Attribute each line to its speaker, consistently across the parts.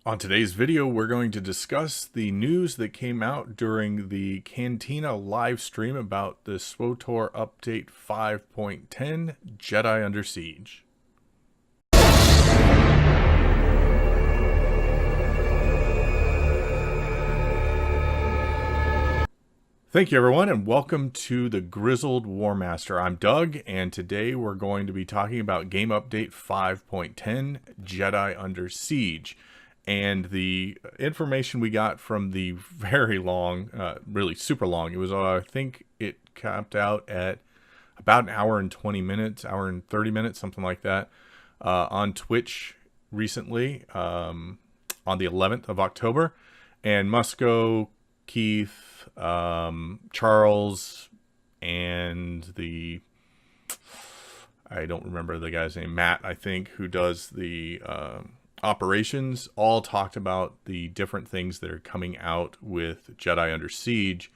Speaker 1: On today's video, we're going to discuss the news that came out during the Cantina live stream about the SWTOR update 5.10 Jedi Under Siege. Thank you everyone and welcome to the Grizzled Warmaster. I'm Doug and today we're going to be talking about game update 5.10 Jedi Under Siege. And the information we got from the very long, really super long, it was, I think it capped out at about an hour and 20 minutes, hour and 30 minutes, something like that, on Twitch recently, on the 11th of October. And Musco, Keith, Charles, and I don't remember the guy's name, Matt, I think, who does the operations, all talked about the different things that are coming out with Jedi Under Siege.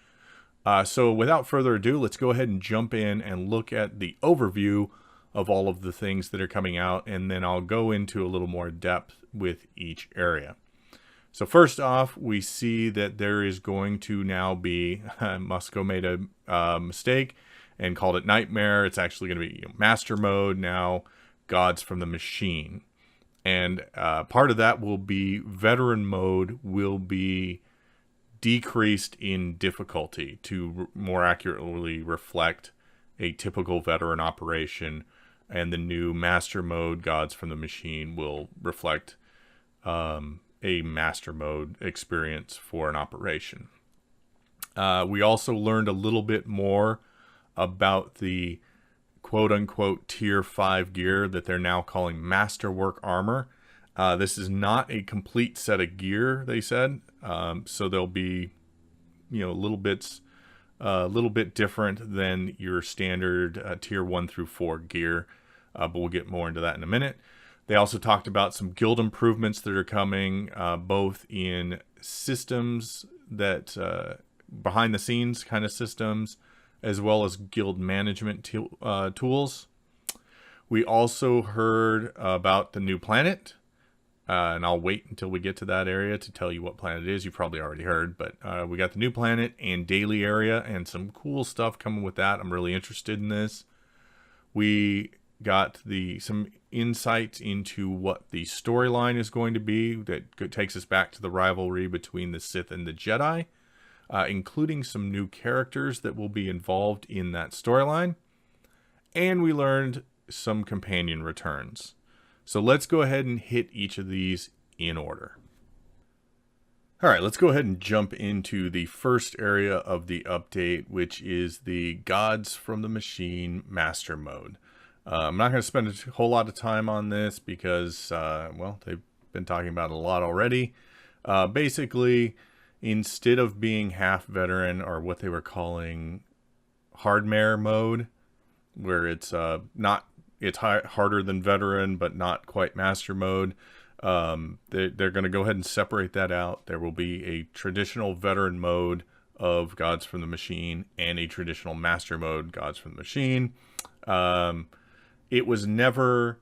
Speaker 1: So without further ado, let's go ahead and jump in and look at the overview of all of the things that are coming out, and then I'll go into a little more depth with each area. So first off, we see that there is going to now be, Musco made a mistake and called it Nightmare. It's actually going to be Master Mode now, Gods from the Machine. And part of that will be veteran mode will be decreased in difficulty to more accurately reflect a typical veteran operation. And the new master mode, Gods from the Machine, will reflect a master mode experience for an operation. We also learned a little bit more about the quote-unquote tier 5 gear that they're now calling masterwork armor. This is not a complete set of gear, they said, so they'll be, a little bit different than your standard tier 1 through 4 gear, but we'll get more into that in a minute. They also talked about some guild improvements that are coming, both in systems that behind the scenes kind of systems, as well as guild management tools. We also heard about the new planet, and I'll wait until we get to that area to tell you what planet it is. You've probably already heard, but we got the new planet and daily area and some cool stuff coming with that. I'm really interested in this. We got some insights into what the storyline is going to be that takes us back to the rivalry between the Sith and the Jedi. Including some new characters that will be involved in that storyline. And we learned some companion returns. So let's go ahead and hit each of these in order. All right, let's go ahead and jump into the first area of the update, which is the Gods from the Machine Master Mode. I'm not going to spend a whole lot of time on this because, well, they've been talking about it a lot already. Basically, instead of being half veteran, or what they were calling hardmare mode, where it's harder than veteran but not quite master mode, they're going to go ahead and separate that out. There will be a traditional veteran mode of Gods from the Machine and a traditional master mode Gods from the Machine. It was never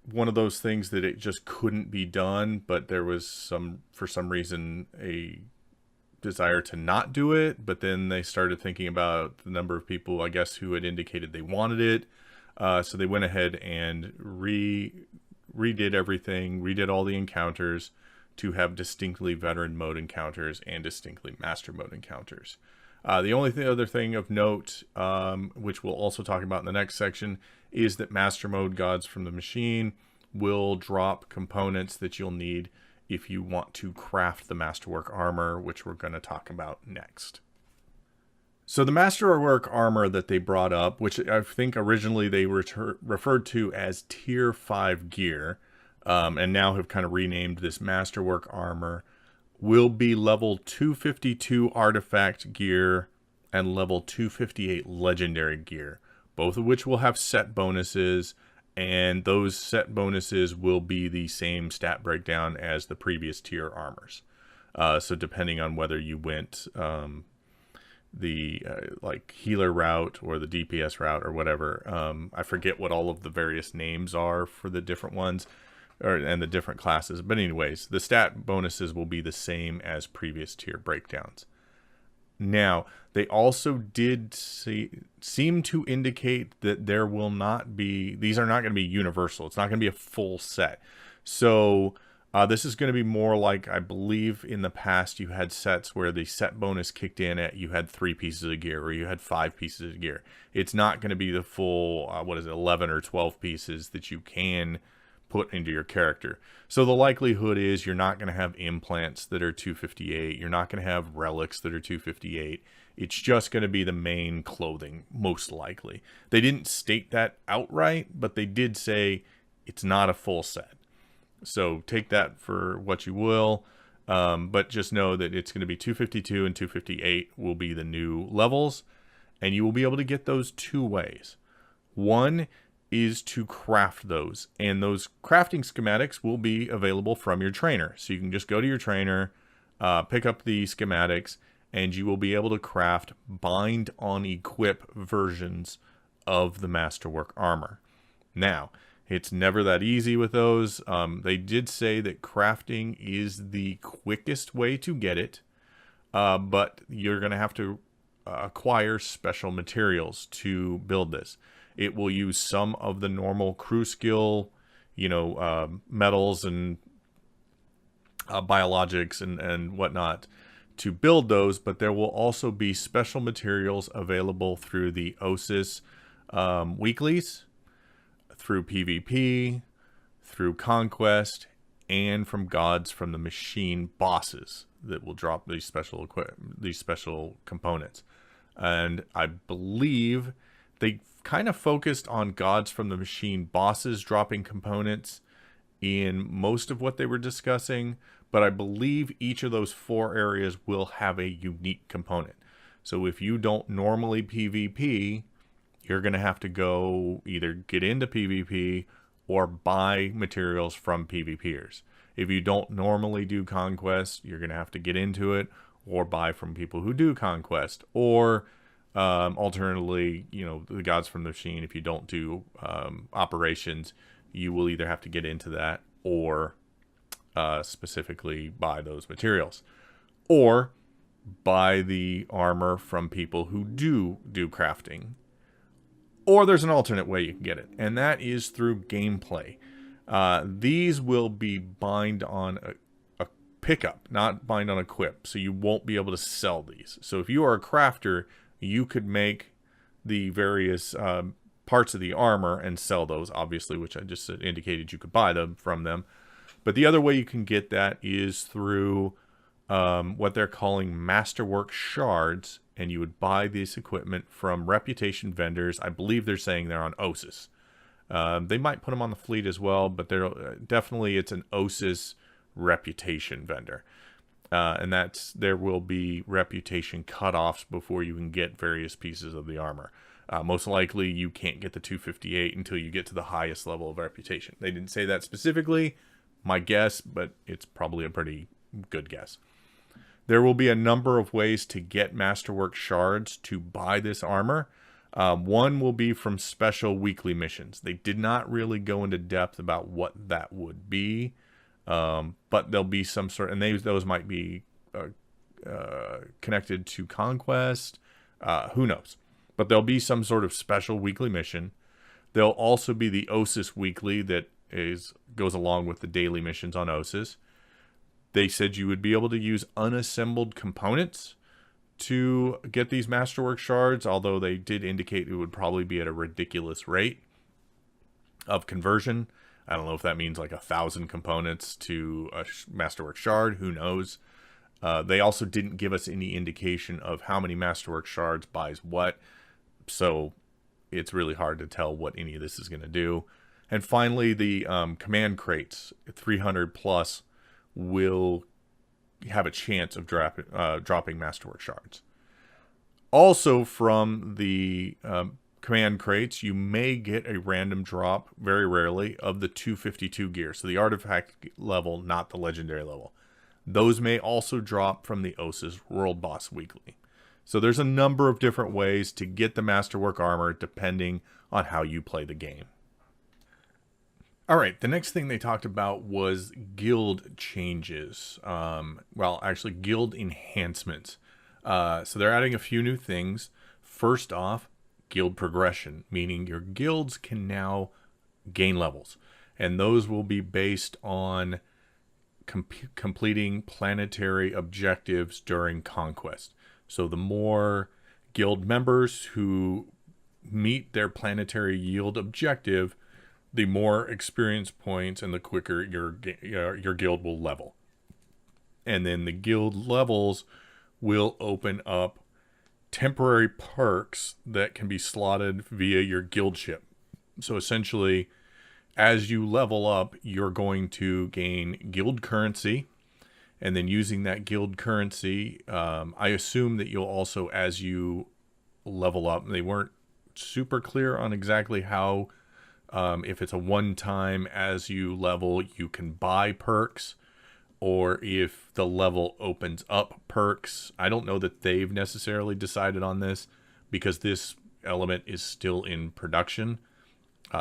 Speaker 1: one of those things that it just couldn't be done, but there was for some reason, a desire to not do it. But then they started thinking about the number of people, I guess, who had indicated they wanted it. So they went ahead and redid everything, redid all the encounters to have distinctly veteran mode encounters and distinctly master mode encounters. The only other thing of note, which we'll also talk about in the next section, is that Master Mode Gods from the Machine will drop components that you'll need if you want to craft the Masterwork Armor, which we're going to talk about next. So the Masterwork Armor that they brought up, which I think originally they referred to as Tier 5 gear, and now have kind of renamed this Masterwork Armor, will be level 252 artifact gear and level 258 legendary gear, both of which will have set bonuses, and those set bonuses will be the same stat breakdown as the previous tier armors. So depending on whether you went the like healer route or the DPS route or whatever, I forget what all of the various names are for the different ones, and the different classes. But anyways, the stat bonuses will be the same as previous tier breakdowns. Now, they also did seem to indicate that there will not be, these are not going to be universal. It's not going to be a full set. So this is going to be more like, I believe in the past you had sets where the set bonus kicked in at, you had 3 pieces of gear or you had 5 pieces of gear. It's not going to be the full, 11 or 12 pieces that you can put into your character. So the likelihood is you're not going to have implants that are 258. You're not going to have relics that are 258. It's just going to be the main clothing, most likely. They didn't state that outright, but they did say it's not a full set. So take that for what you will. But just know that it's going to be 252 and 258 will be the new levels. And you will be able to get those 2 ways. One is to craft those, and those crafting schematics will be available from your trainer. So you can just go to your trainer, pick up the schematics, and you will be able to craft bind on equip versions of the Masterwork armor. Now, it's never that easy with those. They did say that crafting is the quickest way to get it, but you're going to have to acquire special materials to build this. It will use some of the normal crew skill, metals and biologics and whatnot to build those, but there will also be special materials available through the OSIS weeklies, through PvP, through Conquest, and from Gods from the Machine bosses that will drop these special components. And I believe they kind of focused on Gods from the Machine bosses dropping components in most of what they were discussing, but I believe each of those 4 areas will have a unique component. So if you don't normally PvP, you're going to have to go either get into PvP or buy materials from PvPers. If you don't normally do Conquest, you're going to have to get into it or buy from people who do Conquest, or alternatively, the Gods from the Machine, if you don't do operations, you will either have to get into that or specifically buy those materials, or buy the armor from people who do crafting. Or there's an alternate way you can get it, and that is through gameplay. These will be bind on a pickup, not bind on equip, so you won't be able to sell these. So if you are a crafter, you could make the various parts of the armor and sell those, obviously, which I just indicated you could buy them from them. But the other way you can get that is through what they're calling Masterwork shards, and you would buy this equipment from reputation vendors. I believe they're saying they're on OSIS. They might put them on the fleet as well, but they're definitely, it's an OSIS reputation vendor. And there will be reputation cutoffs before you can get various pieces of the armor. Most likely you can't get the 258 until you get to the highest level of reputation. They didn't say that specifically, my guess, but it's probably a pretty good guess. There will be a number of ways to get Masterwork shards to buy this armor. One will be from special weekly missions. They did not really go into depth about what that would be. But there'll be some sort, and those might be connected to Conquest. Who knows? But there'll be some sort of special weekly mission. There'll also be the OSIS weekly that goes along with the daily missions on OSIS. They said you would be able to use unassembled components to get these Masterwork shards, although they did indicate it would probably be at a ridiculous rate of conversion. I don't know if that means like 1,000 components to a Masterwork shard. Who knows? They also didn't give us any indication of how many Masterwork shards buys what. So it's really hard to tell what any of this is going to do. And finally, the command crates, 300 plus, will have a chance of dropping Masterwork shards. Also from the command crates, you may get a random drop, very rarely, of the 252 gear. So the artifact level, not the legendary level. Those may also drop from the OSIS World Boss Weekly. So there's a number of different ways to get the Masterwork armor depending on how you play the game. All right, the next thing they talked about was guild changes. Well, actually, guild enhancements. So they're adding a few new things. First off, guild progression, meaning your guilds can now gain levels. And those will be based on completing planetary objectives during conquest. So the more guild members who meet their planetary yield objective, the more experience points and the quicker your guild will level. And then the guild levels will open up temporary perks that can be slotted via your guild ship. So essentially, as you level up, you're going to gain guild currency. And then using that guild currency, I assume that you'll also, as you level up, they weren't super clear on exactly how, if it's a one-time as you level, you can buy perks, or if the level opens up perks. I don't know that they've necessarily decided on this because this element is still in production.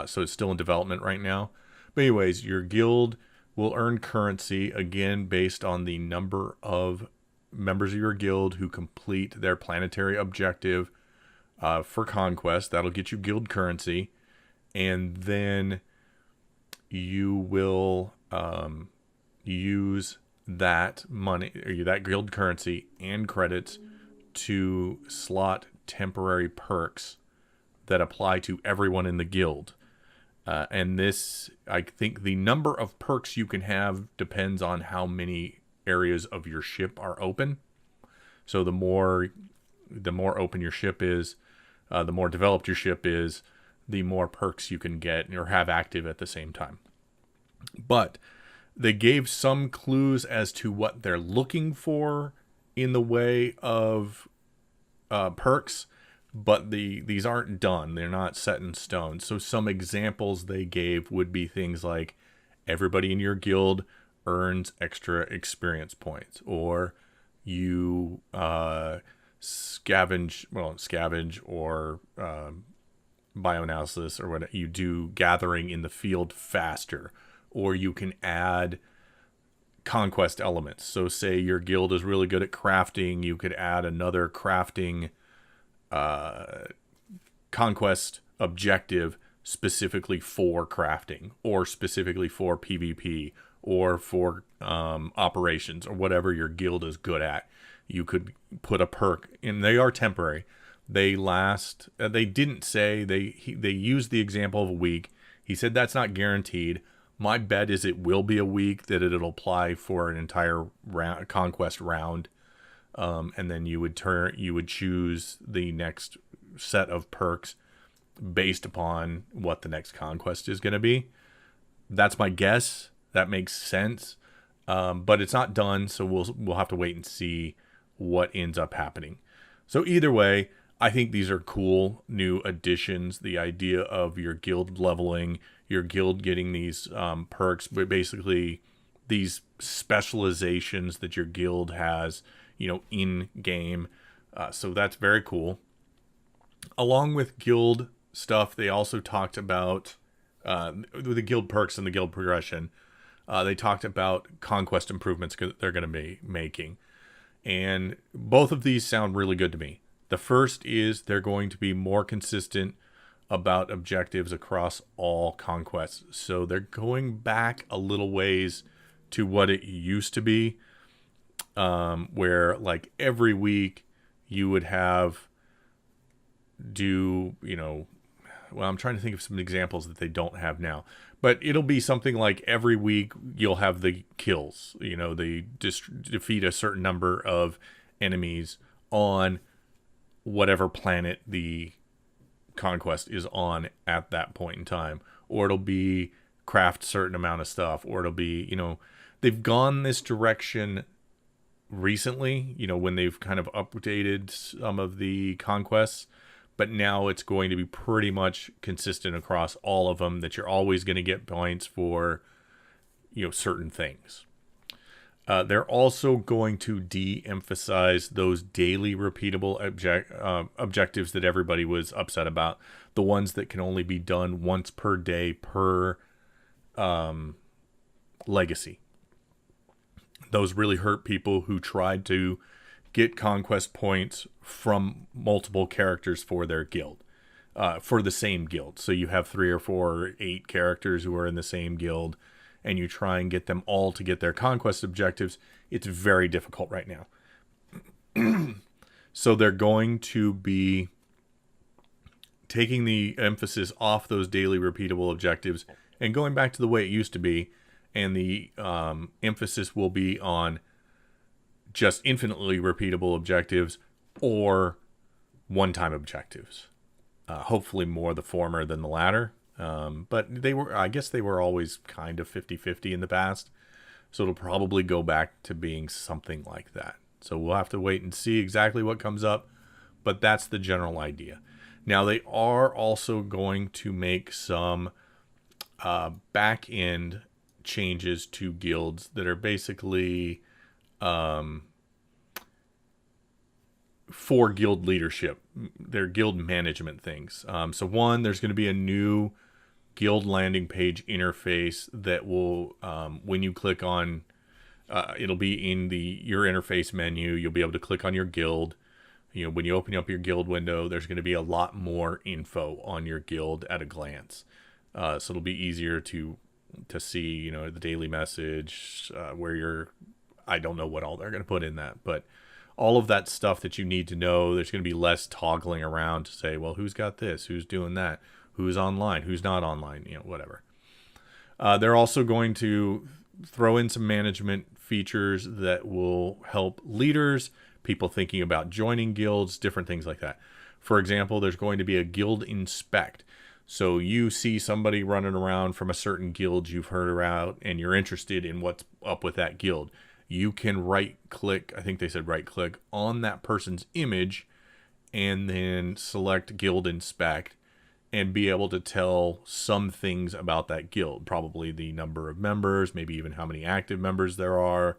Speaker 1: So it's still in development right now. But anyways, your guild will earn currency, again, based on the number of members of your guild who complete their planetary objective for conquest. That'll get you guild currency. And then you will use that money, or that guild currency and credits to slot temporary perks that apply to everyone in the guild. And this, I think the number of perks you can have depends on how many areas of your ship are open. So the more open your ship is, the more developed your ship is, the more perks you can get or have active at the same time. But they gave some clues as to what they're looking for in the way of perks, but these aren't done. They're not set in stone. So some examples they gave would be things like everybody in your guild earns extra experience points, or you scavenge or bioanalysis, or what you do gathering in the field faster, or you can add conquest elements. So say your guild is really good at crafting, you could add another crafting conquest objective specifically for crafting, or specifically for PvP, or for operations, or whatever your guild is good at. You could put a perk, and they are temporary. They last. They didn't say they used the example of a week. He said that's not guaranteed. My bet is it will be a week, that it'll apply for an entire conquest round, and then you would choose the next set of perks based upon what the next conquest is going to be. That's my guess. That makes sense, but it's not done, so we'll have to wait and see what ends up happening. So either way, I think these are cool new additions. The idea of your guild leveling, your guild getting these perks, but basically these specializations that your guild has, in game. So that's very cool. Along with guild stuff, they also talked about the guild perks and the guild progression. They talked about conquest improvements they're going to be making. And both of these sound really good to me. The first is they're going to be more consistent about objectives across all conquests. So they're going back a little ways to what it used to be, where like every week you would I'm trying to think of some examples that they don't have now. But it'll be something like every week you'll have the kills. They defeat a certain number of enemies on whatever planet the conquest is on at that point in time. Or it'll be craft certain amount of stuff. Or it'll be, they've gone this direction recently, when they've kind of updated some of the conquests. But now it's going to be pretty much consistent across all of them, that you're always going to get points for, certain things. They're also going to de-emphasize those daily repeatable objectives that everybody was upset about. The ones that can only be done once per day per legacy. Those really hurt people who tried to get conquest points from multiple characters for their guild, for the same guild. So you have 3 or 4 or 8 characters who are in the same guild, and you try and get them all to get their conquest objectives. It's very difficult right now. So they're going to be taking the emphasis off those daily repeatable objectives and going back to the way it used to be. And the emphasis will be on just infinitely repeatable objectives or one-time objectives. Hopefully more the former than the latter. But I guess they were always kind of 50-50 in the past. So it'll probably go back to being something like that. So we'll have to wait and see exactly what comes up. But that's the general idea. Now, they are also going to make some back-end changes to guilds that are basically for guild leadership. They're guild management things. So one, there's going to be a new guild landing page interface that will, when you click on, it'll be in your interface menu. You'll be able to click on your guild. When you open up your guild window, there's going to be a lot more info on your guild at a glance. So it'll be easier to see, the daily message, where I don't know what all they're going to put in that, but all of that stuff that you need to know. There's going to be less toggling around to say, well, who's got this, who's doing that, who's online, who's not online, whatever. They're also going to throw in some management features that will help leaders, people thinking about joining guilds, different things like that. For example, there's going to be a guild inspect. So you see somebody running around from a certain guild you've heard about and you're interested in what's up with that guild. You can right-click, I think they said right-click, on that person's image and then select Guild Inspect and be able to tell some things about that guild. Probably the number of members, maybe even how many active members there are,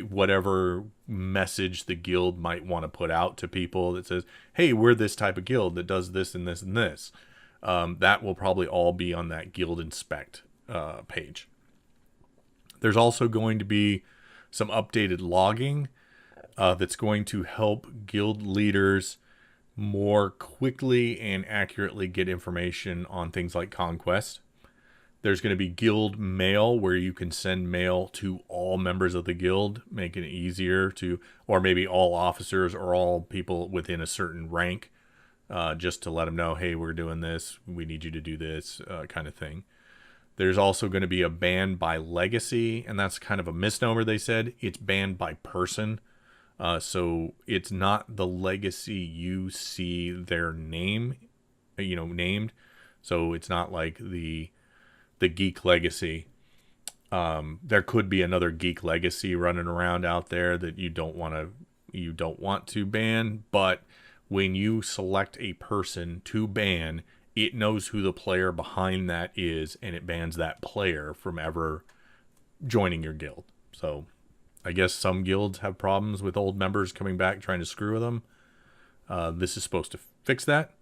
Speaker 1: whatever message the guild might want to put out to people that says, hey, we're this type of guild that does this and this and this. That will probably all be on that Guild Inspect page. There's also going to be some updated logging that's going to help guild leaders more quickly and accurately get information on things like conquest. There's going to be guild mail where you can send mail to all members of the guild, making it easier to, or maybe all officers or all people within a certain rank, just to let them know, hey, we're doing this, we need you to do this, kind of thing. There's also going to be a ban by legacy, and that's kind of a misnomer, they said. It's banned by person. So it's not the legacy you see their name, named. So it's not like the Geek Legacy. There could be another Geek Legacy running around out there that you don't want to ban, but when you select a person to ban, it knows who the player behind that is, and it bans that player from ever joining your guild. So I guess some guilds have problems with old members coming back trying to screw with them. This is supposed to fix that.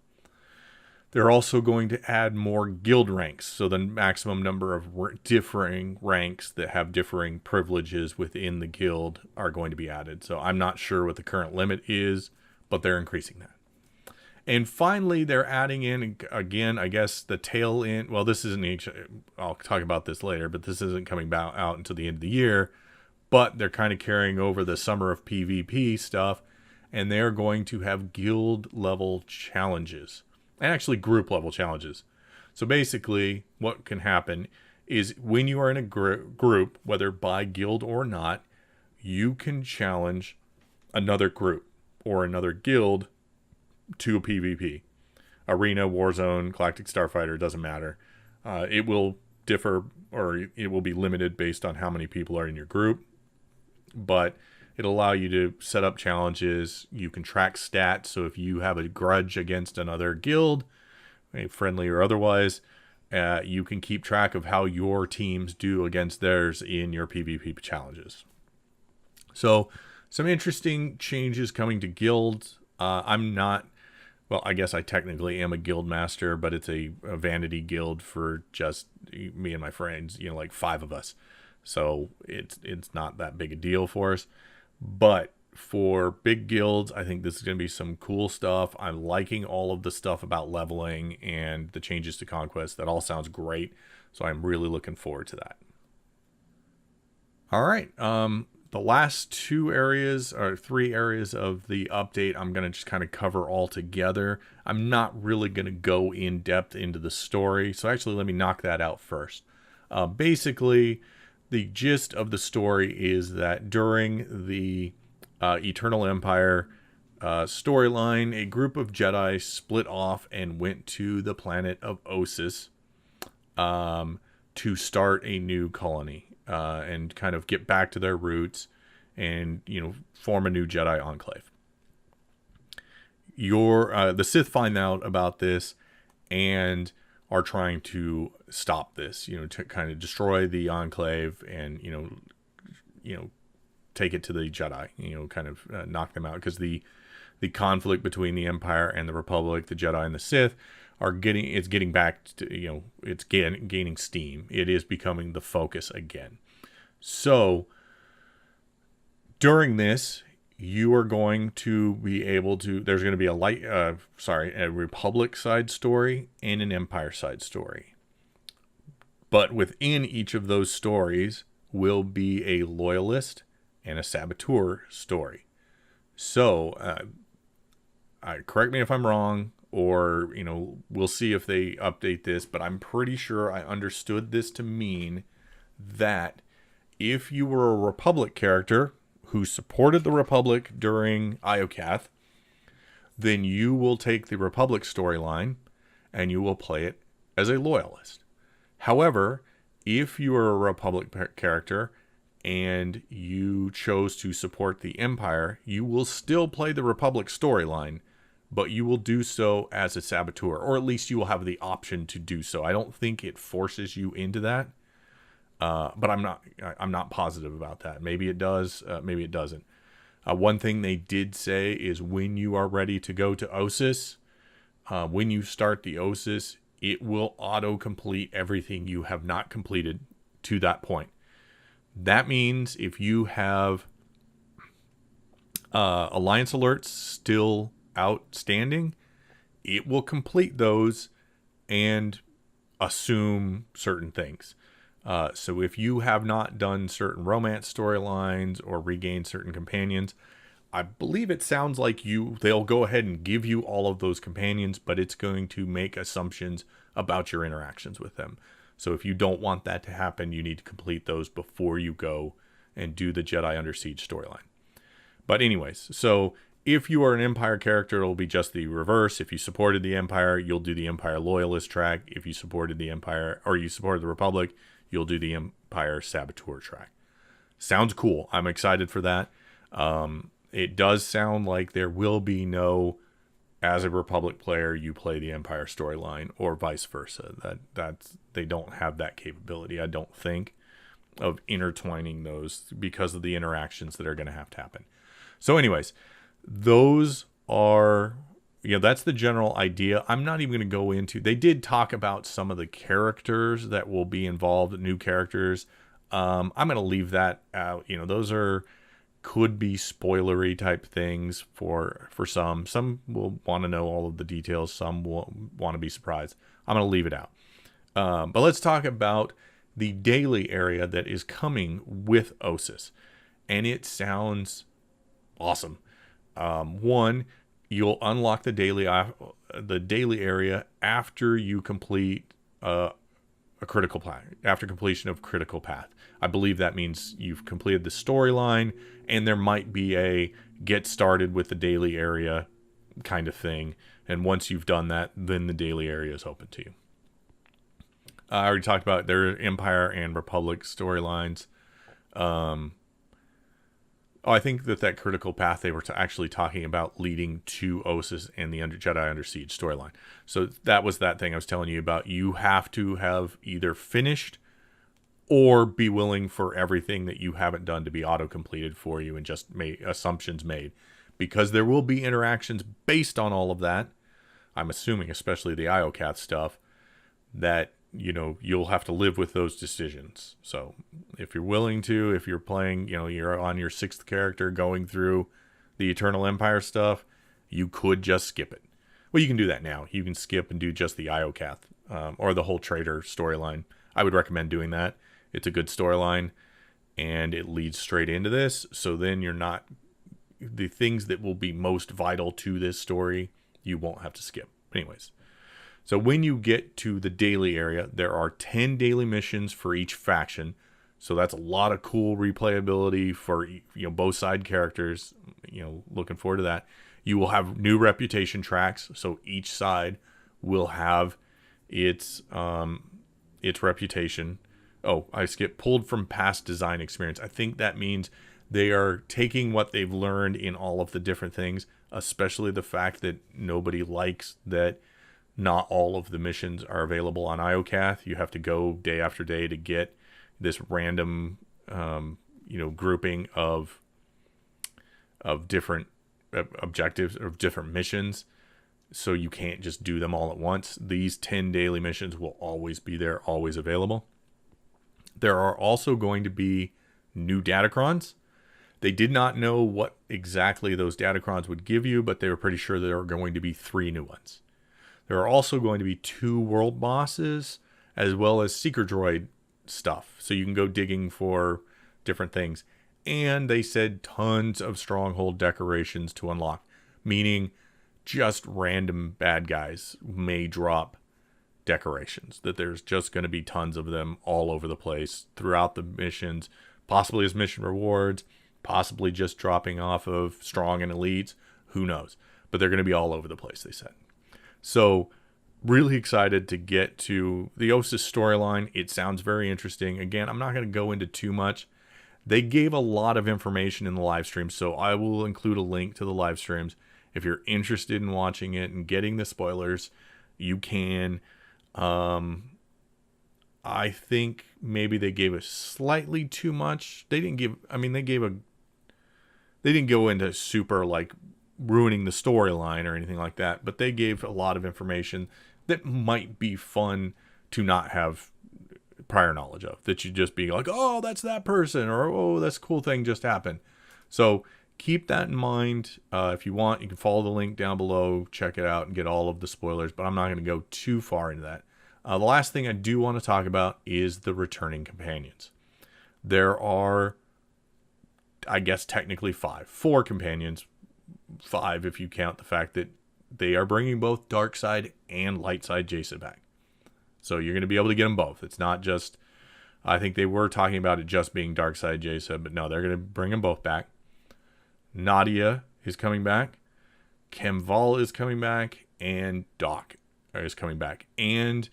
Speaker 1: They're also going to add more guild ranks. So the maximum number of differing ranks that have differing privileges within the guild are going to be added. So I'm not sure what the current limit is, but they're increasing that. And finally, they're adding in, again, I guess, the tail end. Well, this isn't, I'll talk about this later, but this isn't coming out until the end of the year. But they're kind of carrying over the Summer of PvP stuff. And they're going to have guild level challenges. And actually group level challenges. So basically, what can happen is when you are in a group, whether by guild or not, you can challenge another group or another guild to a PvP. Arena, Warzone, Galactic Starfighter, doesn't matter. It will differ, or it will be limited based on how many people are in your group. But it'll allow you to set up challenges. You can track stats. So if you have a grudge against another guild, friendly or otherwise, you can keep track of how your teams do against theirs in your PvP challenges. So some interesting changes coming to guilds. I'm not well, I guess I technically am a guild master, but it's a vanity guild for just me and my friends, you know, like 5 of us. So it's not that big a deal for us. But for big guilds, I think this is going to be some cool stuff. I'm liking all of the stuff about leveling and the changes to conquest. That all sounds great. So I'm really looking forward to that. All right. The last 2 areas or 3 areas of the update, I'm going to just kind of cover all together. I'm not really going to go in depth into the story. So actually, let me knock that out first. Basically, the gist of the story is that during the Eternal Empire storyline, a group of Jedi split off and went to the planet of Ossus to start a new colony and kind of get back to their roots and, you know, form a new Jedi enclave. The Sith find out about this and are trying to stop this, you know, to kind of destroy the enclave and, you know, take it to the Jedi, you know, kind of knock them out, because the conflict between the Empire and the Republic, the Jedi and the Sith, it's getting back to, you know, it's gaining steam. It is becoming the focus again. So during this, you are going to be able to, there's going to be a Republic side story and an Empire side story. But within each of those stories will be a Loyalist and a Saboteur story. So, correct me if I'm wrong, or, you know, we'll see if they update this, but I'm pretty sure I understood this to mean that if you were a Republic character who supported the Republic during Iocath, then you will take the Republic storyline and you will play it as a Loyalist. However, if you are a Republic character and you chose to support the Empire, you will still play the Republic storyline, but you will do so as a Saboteur, or at least you will have the option to do so. I don't think it forces you into that, but I'm not positive about that. Maybe it does, maybe it doesn't. One thing they did say is when you are ready to go to Ossus, when you start the Ossus, it will auto-complete everything you have not completed to that point. That means if you have Alliance alerts still outstanding, it will complete those and assume certain things. So if you have not done certain romance storylines or regained certain companions, I believe it sounds like they'll go ahead and give you all of those companions, but it's going to make assumptions about your interactions with them. So if you don't want that to happen, you need to complete those before you go and do the Jedi Under Siege storyline. But anyways, so if you are an Empire character, it'll be just the reverse. If you supported the Empire, you'll do the Empire Loyalist track. If you supported the Empire, or you supported the Republic, you'll do the Empire Saboteur track. Sounds cool. I'm excited for that. It does sound like there will be no, as a Republic player, you play the Empire storyline, or vice versa. That's they don't have that capability, I don't think, of intertwining those because of the interactions that are going to happen. So anyways, those are, that's the general idea. I'm not even going to go into, they did talk about some of the characters that will be involved, new characters. I'm going to leave that out. Those could be spoilery type things for some. Some will want to know all of the details. Some will want to be surprised. I'm going to leave it out. But let's talk about the daily area that is coming with Ossus. And it sounds awesome. One, you'll unlock the daily area after you complete a critical path, after completion of critical path. I believe that means you've completed the storyline, and there might be a get started with the daily area kind of thing. And once you've done that, then the daily area is open to you. I already talked about their Empire and Republic storylines. I think that critical path they were actually talking about leading to Ossus and the Jedi Under Siege storyline. So that was that thing I was telling you about. You have to have either finished or be willing for everything that you haven't done to be auto-completed for you and just assumptions made. Because there will be interactions based on all of that. I'm assuming, especially the Iocath stuff, that, you know, you'll have to live with those decisions. So if you're willing to, if you're playing, you know, you're on your 6th character going through the Eternal Empire stuff, you could just skip it. Well, you can do that now. You can skip and do just the Iocath or the whole Traitor storyline. I would recommend doing that. It's a good storyline, and it leads straight into this. So then you're not, the things that will be most vital to this story, you won't have to skip. Anyways, so when you get to the daily area, there are 10 daily missions for each faction. So that's a lot of cool replayability for, you know, both side characters. You know, looking forward to that. You will have new reputation tracks, so each side will have its reputation. Oh, I skipped. Pulled from past design experience. I think that means they are taking what they've learned in all of the different things, especially the fact that nobody likes that not all of the missions are available on Iocath. You have to go day after day to get this random, you know, grouping of different objectives or different missions. So you can't just do them all at once. These 10 daily missions will always be there, always available. There are also going to be new datacrons. They did not know what exactly those datacrons would give you, but they were pretty sure there are going to be 3 new ones. There are also going to be 2 world bosses, as well as Seeker Droid stuff. So you can go digging for different things. And they said tons of stronghold decorations to unlock, meaning just random bad guys may drop decorations, that there's just going to be tons of them all over the place throughout the missions, possibly as mission rewards, possibly just dropping off of strong and elites, who knows, but they're going to be all over the place, they said. So really excited to get to the Ossus storyline. It sounds very interesting. Again, I'm not going to go into too much. They gave a lot of information in the live stream, so I will include a link to the live streams. If you're interested in watching it and getting the spoilers, you can. I think maybe they gave us slightly too much. They didn't give, I mean, they didn't go into super like ruining the storyline or anything like that, but they gave a lot of information that might be fun to not have prior knowledge of, that you just be like, oh, that's that person, or oh, that's a cool thing just happened. So keep that in mind. If you want, you can follow the link down below, check it out and get all of the spoilers, but I'm not going to go too far into that. The last thing I do want to talk about is the returning companions. There are, I guess, technically 4 companions, 5 if you count the fact that they are bringing both dark side and light side Jason back. So you're going to be able to get them both. It's not just, I think they were talking about it just being dark side Jason, but no, they're going to bring them both back. Nadia is coming back. Kemval is coming back. And Doc is coming back. And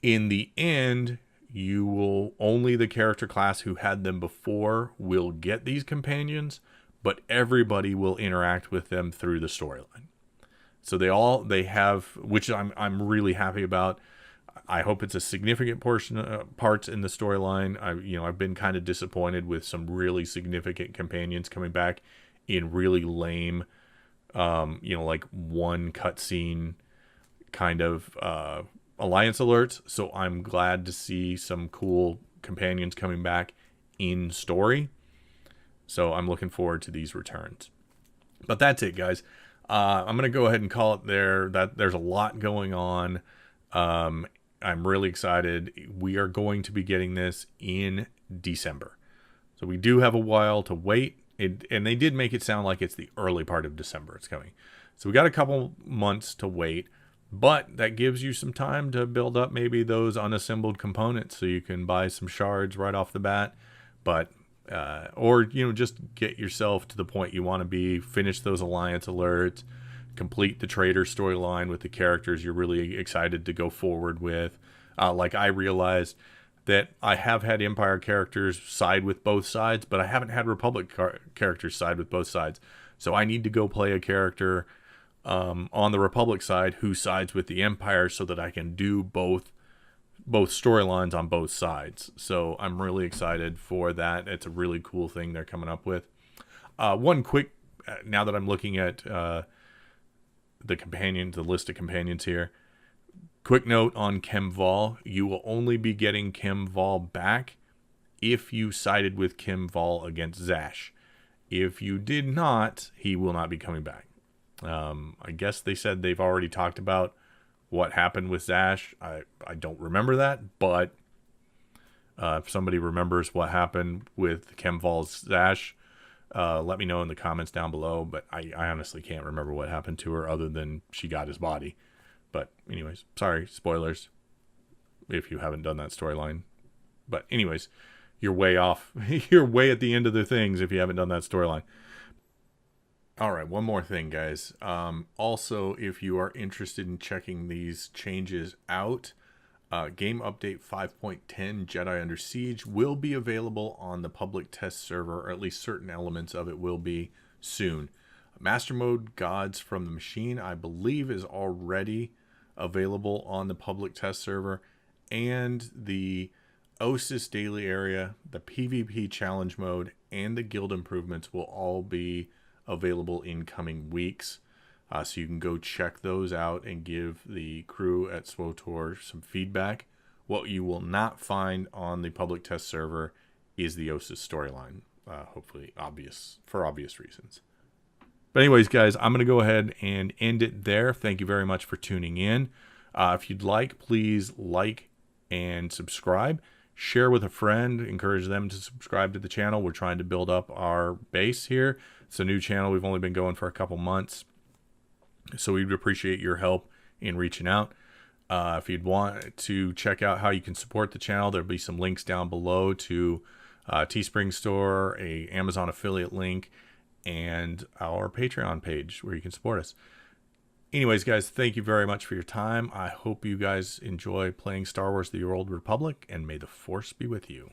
Speaker 1: in the end, you will, only the character class who had them before will get these companions, but everybody will interact with them through the storyline. So they have, which I'm really happy about. I hope it's a significant portion parts in the storyline. I've been kind of disappointed with some really significant companions coming back in really lame, like one cutscene kind of alliance alerts. So I'm glad to see some cool companions coming back in story. So I'm looking forward to these returns. But that's it, guys. I'm going to go ahead and call it there. That there's a lot going on. I'm really excited. We are going to be getting this in December. So we do have a while to wait. And they did make it sound like it's the early part of December it's coming. So we got a couple months to wait. But that gives you some time to build up maybe those unassembled components so you can buy some shards right off the bat. But or just get yourself to the point you want to be, finish those alliance alerts, complete the traitor storyline with the characters you're really excited to go forward with. Like I realized that I have had Empire characters side with both sides, but I haven't had Republic characters side with both sides. So I need to go play a character on the Republic side who sides with the Empire so that I can do both storylines on both sides. So I'm really excited for that. It's a really cool thing they're coming up with. One quick, now that I'm looking at the list of companions here. Quick note on Chem Vol, you will only be getting Chem Vol back if you sided with Chem Vol against Zash. If you did not, he will not be coming back. I guess they said they've already talked about what happened with Zash. I don't remember that, but if somebody remembers what happened with Chem Vol's Zash, let me know in the comments down below. But I honestly can't remember what happened to her other than she got his body. But anyways, sorry, spoilers if you haven't done that storyline. But anyways, you're way off. You're way at the end of the things if you haven't done that storyline. All right, one more thing, guys. Also, if you are interested in checking these changes out, Game Update 5.10 Jedi Under Siege will be available on the public test server, or at least certain elements of it will be soon. Master Mode Gods from the Machine, I believe, is already available on the public test server, and the OSIS daily area, the PvP challenge mode, and the guild improvements will all be available in coming weeks. So you can go check those out and give the crew at SWTOR some feedback. What you will not find on the public test server is the OSIS storyline. Hopefully for obvious reasons. But anyways, guys, I'm going to go ahead and end it there. Thank you very much for tuning in. If you'd like, please like and subscribe. Share with a friend. Encourage them to subscribe to the channel. We're trying to build up our base here. It's a new channel. We've only been going for a couple months. So we'd appreciate your help in reaching out. If you'd want to check out how you can support the channel, there'll be some links down below to Teespring store, a Amazon affiliate link, and our Patreon page where you can support us. Anyways, guys, thank you very much for your time. I hope you guys enjoy playing Star Wars: The Old Republic, and may the Force be with you.